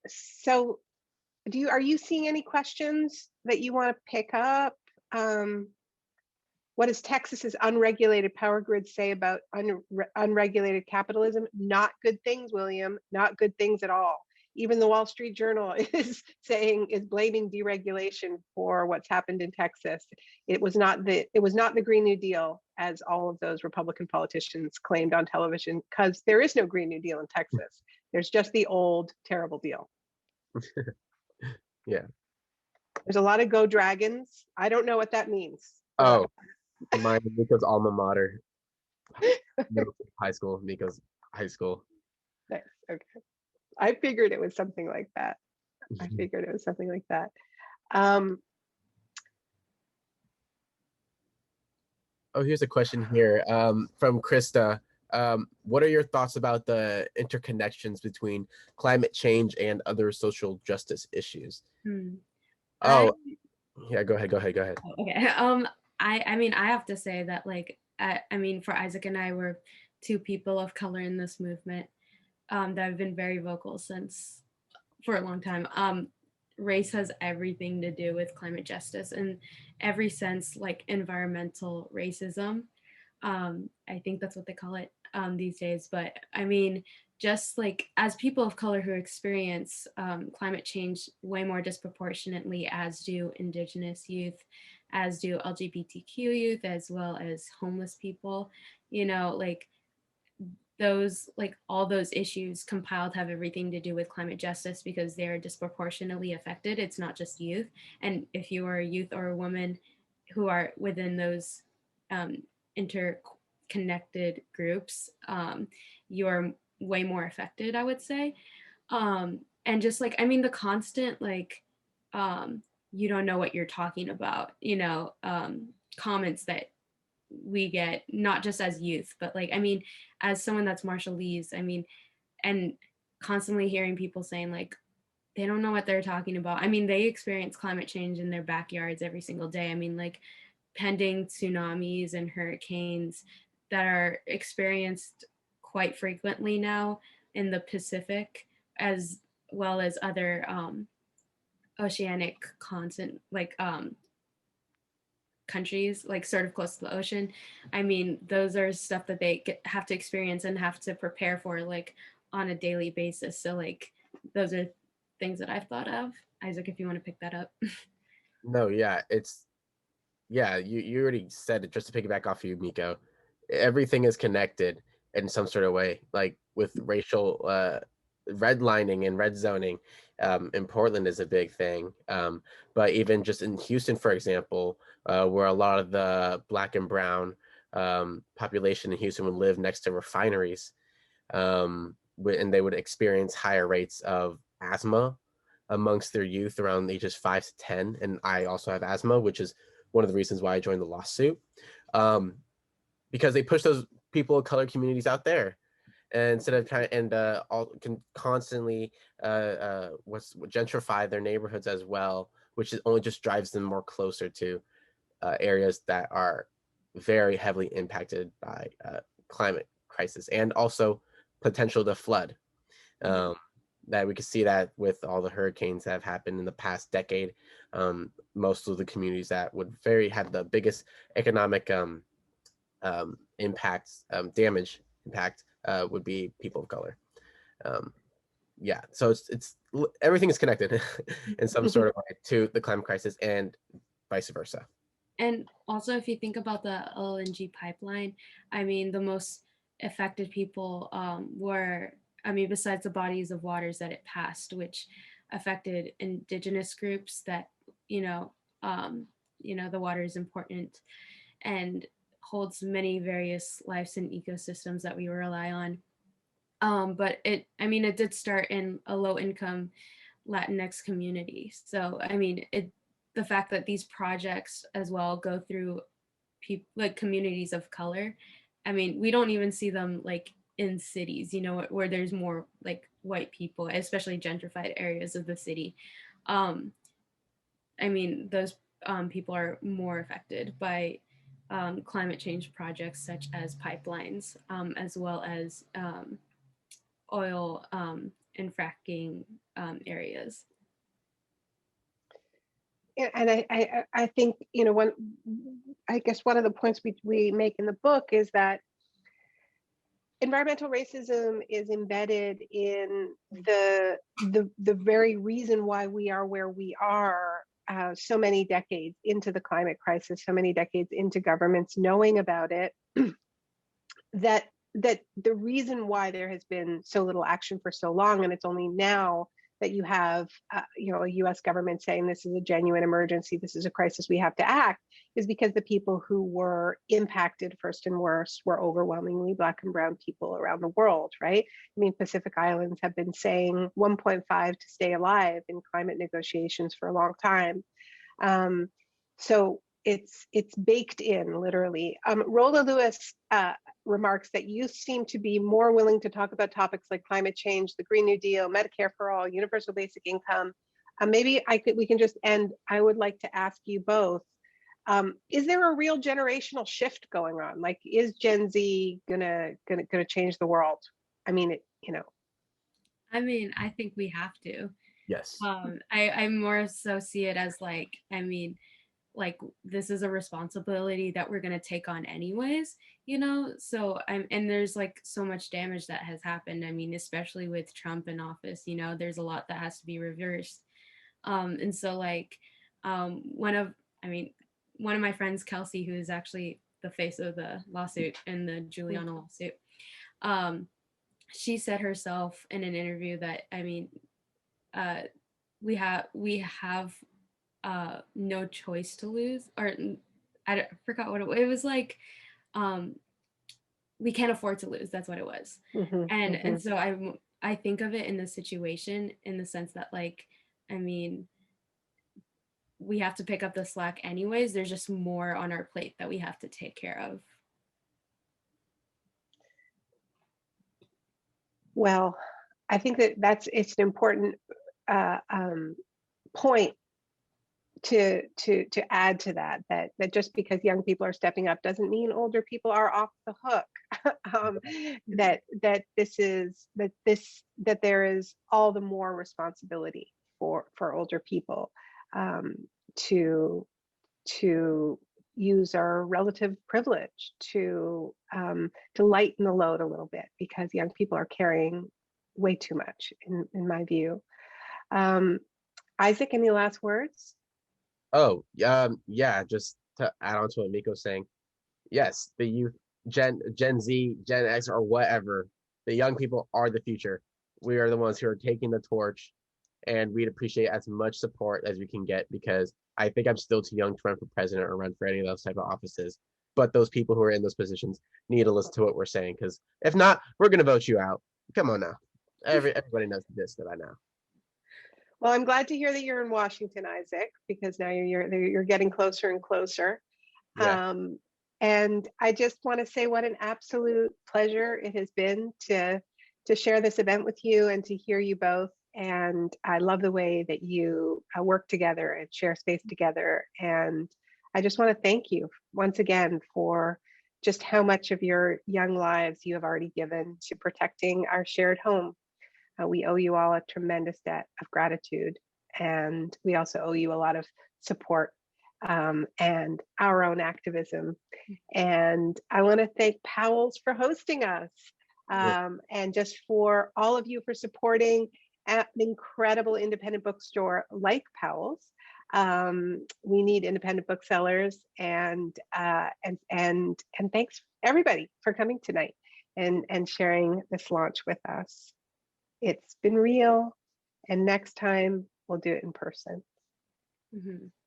So are you seeing any questions that you want to pick up? What does Texas's unregulated power grid say about unregulated capitalism? Not good things, William, not good things at all. Even the Wall Street Journal is blaming deregulation for what's happened in Texas. It was not the Green New Deal, as all of those Republican politicians claimed on television, because there is no Green New Deal in Texas. There's just the old terrible deal. Yeah. There's a lot of Go Dragons. I don't know what that means. Oh, Miko's alma mater. High school, Miko's high school. Nice. Okay. I figured it was something like that. Oh, here's a question here from Krista. What are your thoughts about the interconnections between climate change and other social justice issues? Oh, yeah, go ahead. Okay. I mean, I have to say that, like, I mean, for Isaac and I, we're two people of color in this movement that have been very vocal for a long time. Race has everything to do with climate justice in every sense, like environmental racism. I think that's what they call it these days. But I mean, just like as people of color who experience climate change way more disproportionately, as do Indigenous youth, as do LGBTQ youth, as well as homeless people, you know, like all those issues compiled have everything to do with climate justice because they're disproportionately affected. It's not just youth. And if you are a youth or a woman who are within those interconnected groups, you're way more affected, I would say. And just like, I mean, the constant, like, you don't know what you're talking about, you know, comments that we get, not just as youth, but like, I mean, as someone that's Marshallese, I mean, and constantly hearing people saying like, they don't know what they're talking about. I mean, they experience climate change in their backyards every single day. I mean, like pending tsunamis and hurricanes that are experienced quite frequently now in the Pacific, as well as other oceanic continent, like countries, like sort of close to the ocean. I mean, those are stuff that they have to experience and have to prepare for, like on a daily basis. So like those are things that I've thought of. Isaac, if you want to pick that up. No, yeah, you already said it. Just to piggyback off you, Miko, everything is connected in some sort of way, like with racial redlining and red zoning. In Portland is a big thing, but even just in Houston, for example, where a lot of the black and brown population in Houston would live next to refineries, and they would experience higher rates of asthma amongst their youth around ages 5 to 10. And I also have asthma, which is one of the reasons why I joined the lawsuit, because they push those people of color communities out there. And instead of trying and all can constantly gentrify their neighborhoods as well, which is only just drives them more closer to areas that are very heavily impacted by climate crisis and also potential to flood. That we could see that with all the hurricanes that have happened in the past decade. Most of the communities that would have the biggest economic damage impact would be people of color. Yeah, so it's everything is connected in some sort of way to the climate crisis and vice versa. And also, if you think about the LNG pipeline, I mean, the most affected people were, I mean, besides the bodies of waters that it passed, which affected indigenous groups that, the water is important and holds many various lives and ecosystems that we rely on. But it did start in a low income Latinx community. So, I mean, the fact that these projects as well go through like communities of color, I mean, we don't even see them like in cities, where there's more like white people, especially gentrified areas of the city. I mean, those people are more affected by climate change projects such as pipelines, as well as oil and fracking areas. And I think, one of the points we make in the book is that environmental racism is embedded in the very reason why we are where we are, so many decades into the climate crisis, so many decades into governments knowing about it, that the reason why there has been so little action for so long, and it's only now that you have a US government saying this is a genuine emergency, this is a crisis, we have to act, is because the people who were impacted first and worst were overwhelmingly Black and brown people around the world, right? I mean, Pacific Islands have been saying 1.5 to stay alive in climate negotiations for a long time. So it's baked in, literally. Rolla Lewis remarks that youth seem to be more willing to talk about topics like climate change, the Green New Deal, Medicare for all, universal basic income. Maybe we can just end. I would like to ask you both, is there a real generational shift going on? Like, is Gen Z gonna change the world? I mean, I mean, I think we have to. Yes. I more so see it as like, like this is a responsibility that we're going to take on anyways, so and there's like so much damage that has happened. I mean, especially with Trump in office, there's a lot that has to be reversed. And so like one of my friends, Kelsey, who is actually the face of the lawsuit and the Juliana lawsuit, she said herself in an interview that we have no choice to lose, or I forgot what it was like. We can't afford to lose. That's what it was. And so I think of it in the situation in the sense that, like, we have to pick up the slack anyways. There's just more on our plate that we have to take care of. Well, I think it's an important point to add to that just because young people are stepping up doesn't mean older people are off the hook. that there is all the more responsibility for older people to use our relative privilege to lighten the load a little bit, because young people are carrying way too much in my view. Isaac, any last words? Oh, yeah, just to add on to what Miko's saying, yes, the youth, Gen Z, Gen X, or whatever, the young people are the future. We are the ones who are taking the torch, and we'd appreciate as much support as we can get, because I think I'm still too young to run for president or run for any of those type of offices. But those people who are in those positions need to listen to what we're saying, because if not, we're gonna vote you out. Come on now. Everybody knows this that I know. Well, I'm glad to hear that you're in Washington, Isaac, because now you're getting closer and closer. Yeah. And I just want to say what an absolute pleasure it has been to share this event with you and to hear you both. And I love the way that you work together and share space together. And I just want to thank you once again for just how much of your young lives you have already given to protecting our shared home. We owe you all a tremendous debt of gratitude. And we also owe you a lot of support and our own activism. And I want to thank Powell's for hosting us, and just for all of you for supporting an incredible independent bookstore like Powell's. We need independent booksellers, and thanks everybody for coming tonight and sharing this launch with us. It's been real, and next time we'll do it in person.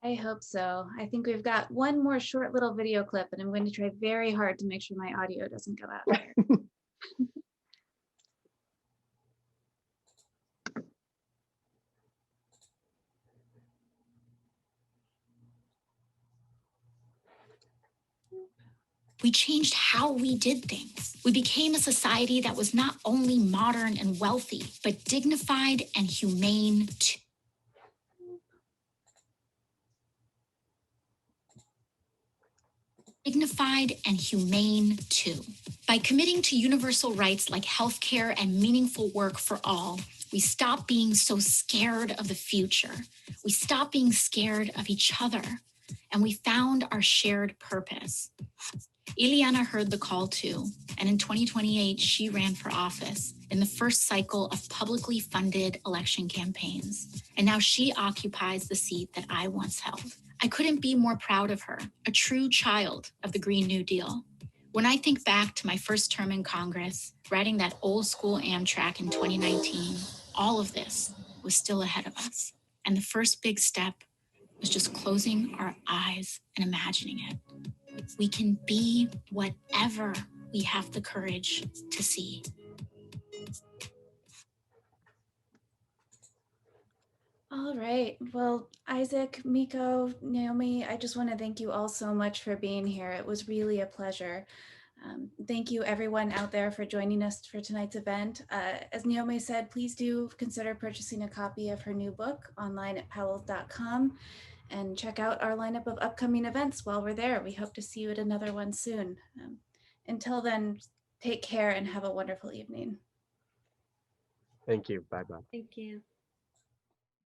I hope so. I think we've got one more short little video clip, and I'm going to try very hard to make sure my audio doesn't go out here. We changed how we did things. We became a society that was not only modern and wealthy, but dignified and humane too. Dignified and humane too. By committing to universal rights like healthcare and meaningful work for all, we stop being so scared of the future. We stop being scared of each other, and we found our shared purpose. Ileana heard the call too, and in 2028, she ran for office in the first cycle of publicly funded election campaigns. And now she occupies the seat that I once held. I couldn't be more proud of her, a true child of the Green New Deal. When I think back to my first term in Congress, riding that old school Amtrak in 2019, all of this was still ahead of us. And the first big step was just closing our eyes and imagining it. We can be whatever we have the courage to see. All right. Well, Isaac, Miko, Naomi, I just want to thank you all so much for being here. It was really a pleasure. Thank you everyone out there for joining us for tonight's event. As Naomi said, please do consider purchasing a copy of her new book online at powells.com, and check out our lineup of upcoming events while we're there. We hope to see you at another one soon. Until then, take care and have a wonderful evening. Thank you. Bye-bye. Thank you.